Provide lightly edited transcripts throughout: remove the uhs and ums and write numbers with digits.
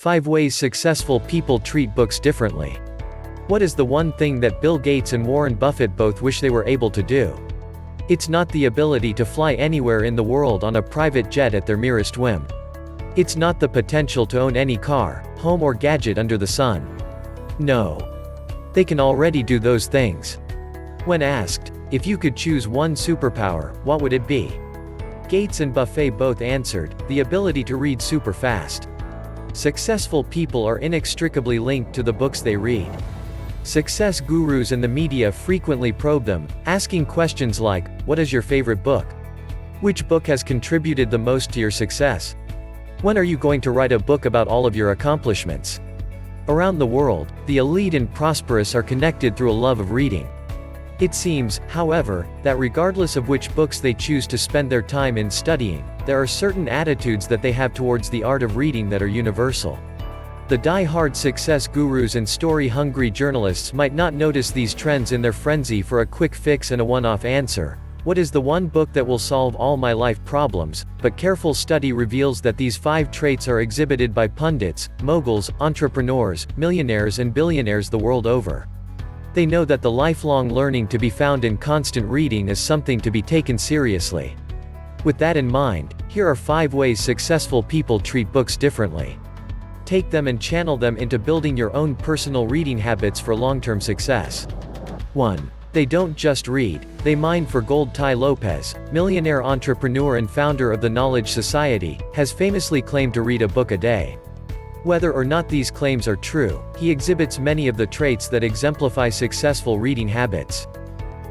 5 Ways Successful People Treat Books Differently. What is the one thing that Bill Gates and Warren Buffett both wish they were able to do? It's not the ability to fly anywhere in the world on a private jet at their merest whim. It's not the potential to own any car, home or gadget under the sun. No. They can already do those things. When asked, if you could choose one superpower, what would it be? Gates and Buffett both answered, the ability to read super fast. Successful people are inextricably linked to the books they read. Success gurus and the media frequently probe them, asking questions like, what is your favorite book? Which book has contributed the most to your success? When are you going to write a book about all of your accomplishments? Around the world, the elite and prosperous are connected through a love of reading. It seems, however, that regardless of which books they choose to spend their time in studying, there are certain attitudes that they have towards the art of reading that are universal. The die-hard success gurus and story-hungry journalists might not notice these trends in their frenzy for a quick fix and a one-off answer. What is the one book that will solve all my life problems? But careful study reveals that these 5 traits are exhibited by pundits, moguls, entrepreneurs, millionaires and billionaires the world over. They know that the lifelong learning to be found in constant reading is something to be taken seriously. With that in mind, here are 5 ways successful people treat books differently. Take them and channel them into building your own personal reading habits for long-term success. 1. They don't just read, they mine for gold. Tai Lopez, millionaire entrepreneur and founder of the Knowledge Society, has famously claimed to read a book a day. Whether or not these claims are true, he exhibits many of the traits that exemplify successful reading habits.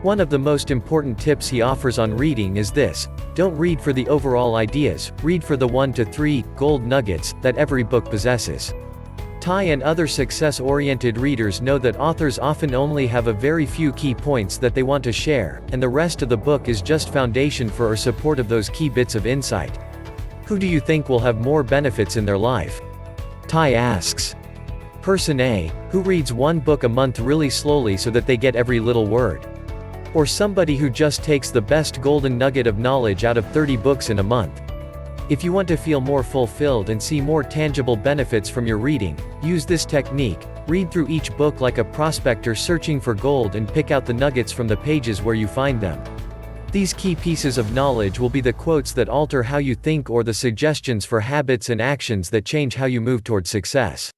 One of the most important tips he offers on reading is this: don't read for the overall ideas, read for the 1 to 3 gold nuggets that every book possesses. Tai and other success-oriented readers know that authors often only have a very few key points that they want to share, and the rest of the book is just foundation for or support of those key bits of insight. Who do you think will have more benefits in their life? Tai asks. Person A, who reads one book a month really slowly so that they get every little word. Or somebody who just takes the best golden nugget of knowledge out of 30 books in a month. If you want to feel more fulfilled and see more tangible benefits from your reading, use this technique: read through each book like a prospector searching for gold and pick out the nuggets from the pages where you find them. These key pieces of knowledge will be the quotes that alter how you think or the suggestions for habits and actions that change how you move toward success.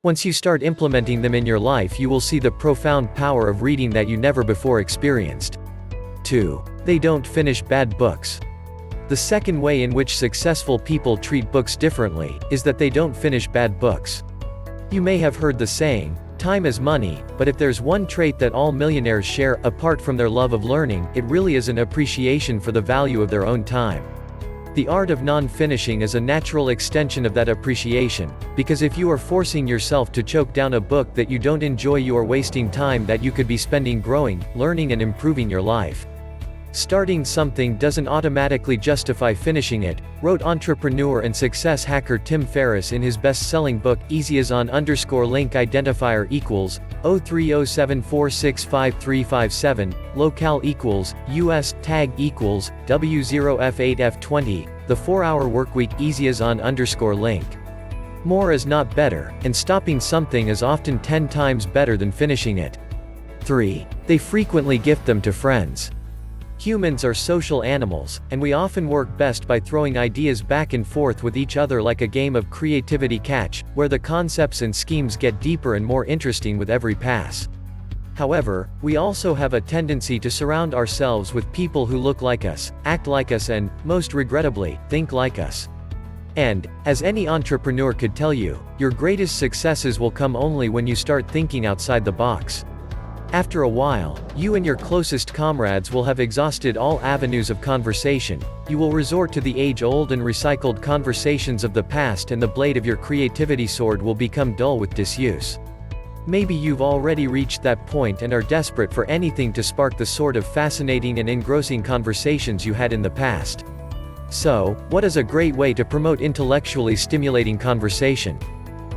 Once you start implementing them in your life, you will see the profound power of reading that you never before experienced. 2. They don't finish bad books. The second way in which successful people treat books differently is that they don't finish bad books. You may have heard the saying, time is money, but if there's one trait that all millionaires share, apart from their love of learning, it really is an appreciation for the value of their own time. The art of non-finishing is a natural extension of that appreciation, because if you are forcing yourself to choke down a book that you don't enjoy, you are wasting time that you could be spending growing, learning and improving your life. Starting something doesn't automatically justify finishing it, wrote entrepreneur and success hacker Tim Ferriss in his best-selling book, Easy as On _link identifier equals 0307465357, locale equals US, tag equals W0F8F20, the 4-hour workweek. Easy as On _link. More is not better, and stopping something is often 10 times better than finishing it. 3. They frequently gift them to friends. Humans are social animals, and we often work best by throwing ideas back and forth with each other like a game of creativity catch, where the concepts and schemes get deeper and more interesting with every pass. However, we also have a tendency to surround ourselves with people who look like us, act like us and, most regrettably, think like us. And, as any entrepreneur could tell you, your greatest successes will come only when you start thinking outside the box. After a while, you and your closest comrades will have exhausted all avenues of conversation. You will resort to the age-old and recycled conversations of the past, and the blade of your creativity sword will become dull with disuse. Maybe you've already reached that point and are desperate for anything to spark the sort of fascinating and engrossing conversations you had in the past. So, what is a great way to promote intellectually stimulating conversation?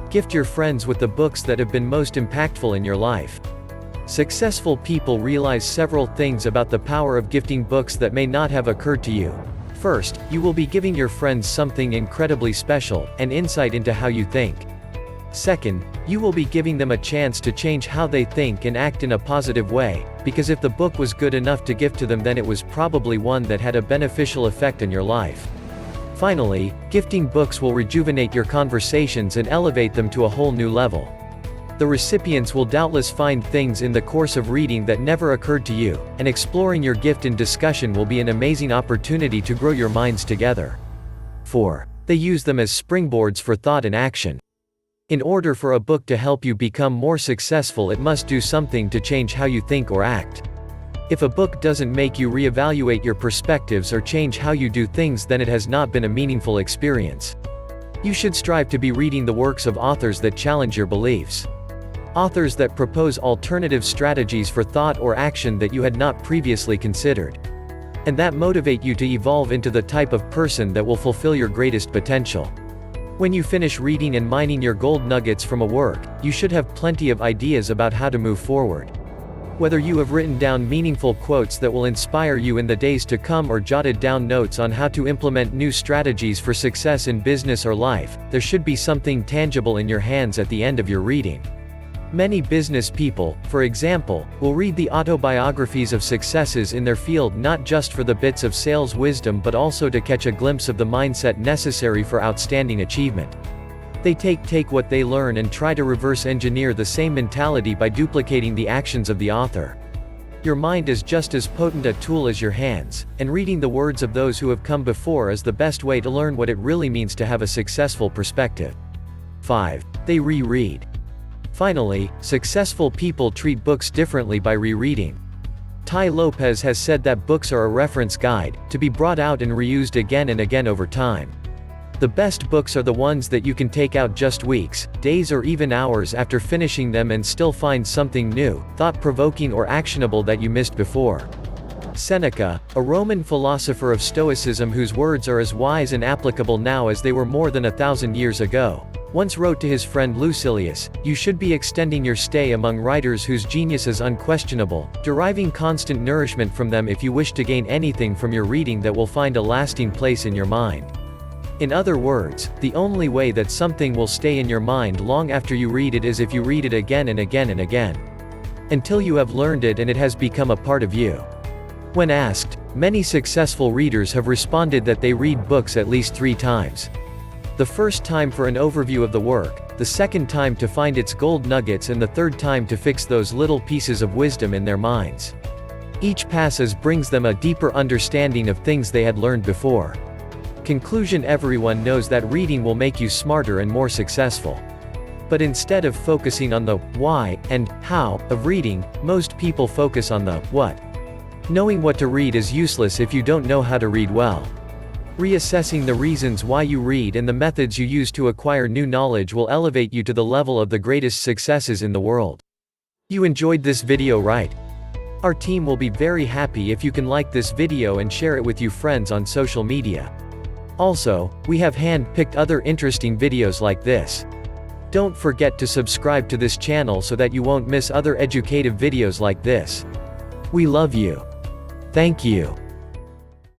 Gift your friends with the books that have been most impactful in your life. Successful people realize several things about the power of gifting books that may not have occurred to you. First, you will be giving your friends something incredibly special, an insight into how you think. Second, you will be giving them a chance to change how they think and act in a positive way, because if the book was good enough to give to them, then it was probably one that had a beneficial effect on your life. Finally, gifting books will rejuvenate your conversations and elevate them to a whole new level. The recipients will doubtless find things in the course of reading that never occurred to you, and exploring your gift in discussion will be an amazing opportunity to grow your minds together. 4. They use them as springboards for thought and action. In order for a book to help you become more successful, it must do something to change how you think or act. If a book doesn't make you reevaluate your perspectives or change how you do things, then it has not been a meaningful experience. You should strive to be reading the works of authors that challenge your beliefs. Authors that propose alternative strategies for thought or action that you had not previously considered. And that motivate you to evolve into the type of person that will fulfill your greatest potential. When you finish reading and mining your gold nuggets from a work, you should have plenty of ideas about how to move forward. Whether you have written down meaningful quotes that will inspire you in the days to come, or jotted down notes on how to implement new strategies for success in business or life, there should be something tangible in your hands at the end of your reading. Many business people, for example, will read the autobiographies of successes in their field not just for the bits of sales wisdom but also to catch a glimpse of the mindset necessary for outstanding achievement. They take what they learn and try to reverse engineer the same mentality by duplicating the actions of the author. Your mind is just as potent a tool as your hands, and reading the words of those who have come before is the best way to learn what it really means to have a successful perspective. 5. They reread. Finally, successful people treat books differently by rereading. Tai Lopez has said that books are a reference guide, to be brought out and reused again and again over time. The best books are the ones that you can take out just weeks, days or even hours after finishing them and still find something new, thought-provoking or actionable that you missed before. Seneca, a Roman philosopher of Stoicism whose words are as wise and applicable now as they were more than 1,000 years ago, once wrote to his friend Lucilius, "You should be extending your stay among writers whose genius is unquestionable, deriving constant nourishment from them if you wish to gain anything from your reading that will find a lasting place in your mind." In other words, the only way that something will stay in your mind long after you read it is if you read it again and again and again. Until you have learned it and it has become a part of you. When asked, many successful readers have responded that they read books at least 3 times. The first time for an overview of the work, the second time to find its gold nuggets, and the third time to fix those little pieces of wisdom in their minds. Each passes brings them a deeper understanding of things they had learned before. Conclusion: everyone knows that reading will make you smarter and more successful. But instead of focusing on the why and how of reading, most people focus on the what. Knowing what to read is useless if you don't know how to read well. Reassessing the reasons why you read and the methods you use to acquire new knowledge will elevate you to the level of the greatest successes in the world. You enjoyed this video, right? Our team will be very happy if you can like this video and share it with your friends on social media. Also, we have hand-picked other interesting videos like this. Don't forget to subscribe to this channel so that you won't miss other educative videos like this. We love you. Thank you.